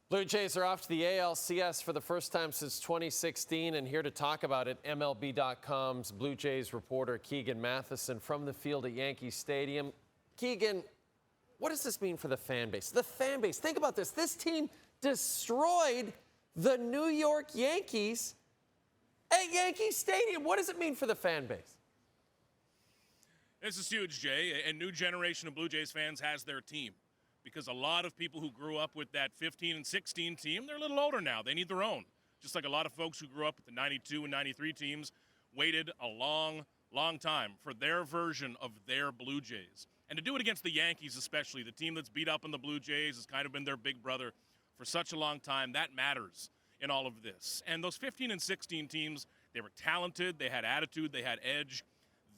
Blue Jays are off to the ALCS for the first time since 2016, and here to talk about it, MLB.com's Blue Jays reporter Keegan Matheson from the field at Yankee Stadium. Keegan, what does this mean for the fan base? The fan base, think about this. This team destroyed the New York Yankees at Yankee Stadium. What does it mean for the fan base? This is huge, Jay. A new generation of Blue Jays fans has their team. Because a lot of people who grew up with that 15 and 16 team, they're a little older now. They need their own. Just like a lot of folks who grew up with the 92 and 93 teams waited a long, long time for their version of their Blue Jays. And to do it against the Yankees especially, the team that's beat up on the Blue Jays has kind of been their big brother for such a long time. That matters in all of this. And those 15 and 16 teams, they were talented, they had attitude, they had edge.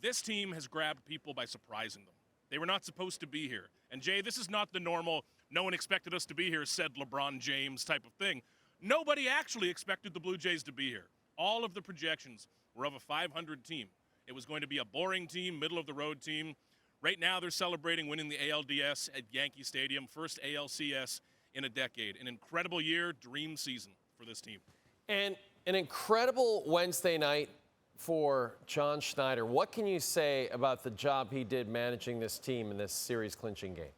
This team has grabbed people by surprising them. They were not supposed to be here. And, Jay, this is not the normal, no one expected us to be here, said LeBron James type of thing. Nobody actually expected the Blue Jays to be here. All of the projections were of a 500 team. It was going to be a boring team, middle-of-the-road team. Right now they're celebrating winning the ALDS at Yankee Stadium, first ALCS in a decade. An incredible year, dream season for this team. And an incredible Wednesday night for John Schneider. What can you say about the job he did managing this team in this series-clinching game?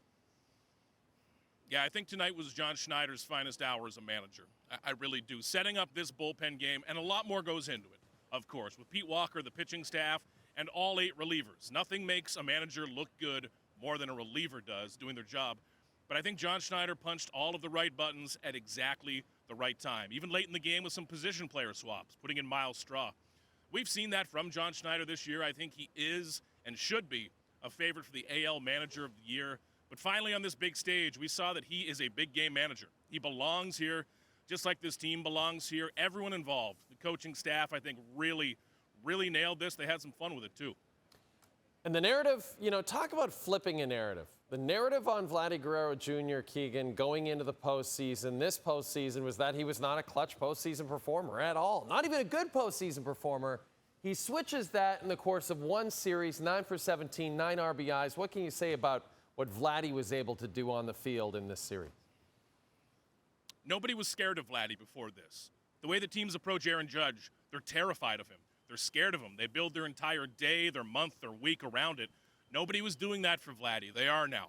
Yeah, I think tonight was John Schneider's finest hour as a manager. I really do. Setting up this bullpen game, and a lot more goes into it, of course, with Pete Walker, the pitching staff, and all 8 relievers. Nothing makes a manager look good more than a reliever does doing their job. But I think John Schneider punched all of the right buttons at exactly the right time, even late in the game with some position player swaps, putting in Miles Straw. We've seen that from John Schneider this year. I think he is and should be a favorite for the AL Manager of the Year. But finally on this big stage, we saw that he is a big game manager. He belongs here, just like this team belongs here. Everyone involved, the coaching staff, I think really nailed this. They had some fun with it too. And the narrative, talk about flipping a narrative. The narrative on Vladimir Guerrero Jr., Keegan, going into the postseason, this postseason, was that he was not a clutch postseason performer at all. Not even a good postseason performer. He switches that in the course of one series, 9 for 17, 9 RBIs. What can you say about what Vladdy was able to do on the field in this series? Nobody was scared of Vladdy before this. The way the teams approach Aaron Judge, they're terrified of him. They're scared of him. They build their entire day, their month, their week around it. Nobody was doing that for Vladdy. They are now.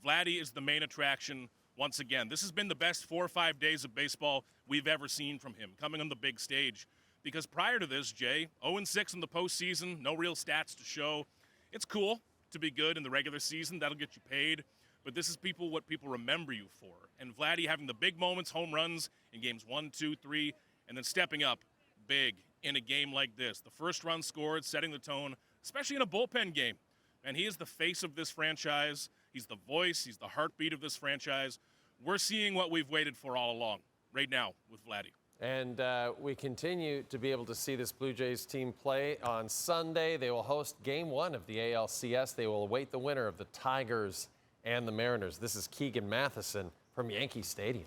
Vladdy is the main attraction once again. This has been the best 4 or 5 days of baseball we've ever seen from him, coming on the big stage. Because prior to this, Jay, 0-6 in the postseason, no real stats to show. It's cool to be good in the regular season. That'll get you paid. But this is what people remember you for. And Vladdy having the big moments, home runs in games 1, 2, 3, and then stepping up big in a game like this. The first run scored, setting the tone, especially in a bullpen game. And he is the face of this franchise. He's the voice. He's the heartbeat of this franchise. We're seeing what we've waited for all along right now with Vladdy. And we continue to be able to see this Blue Jays team play on Sunday. They will host Game 1 of the ALCS. They will await the winner of the Tigers and the Mariners. This is Keegan Matheson from Yankee Stadium.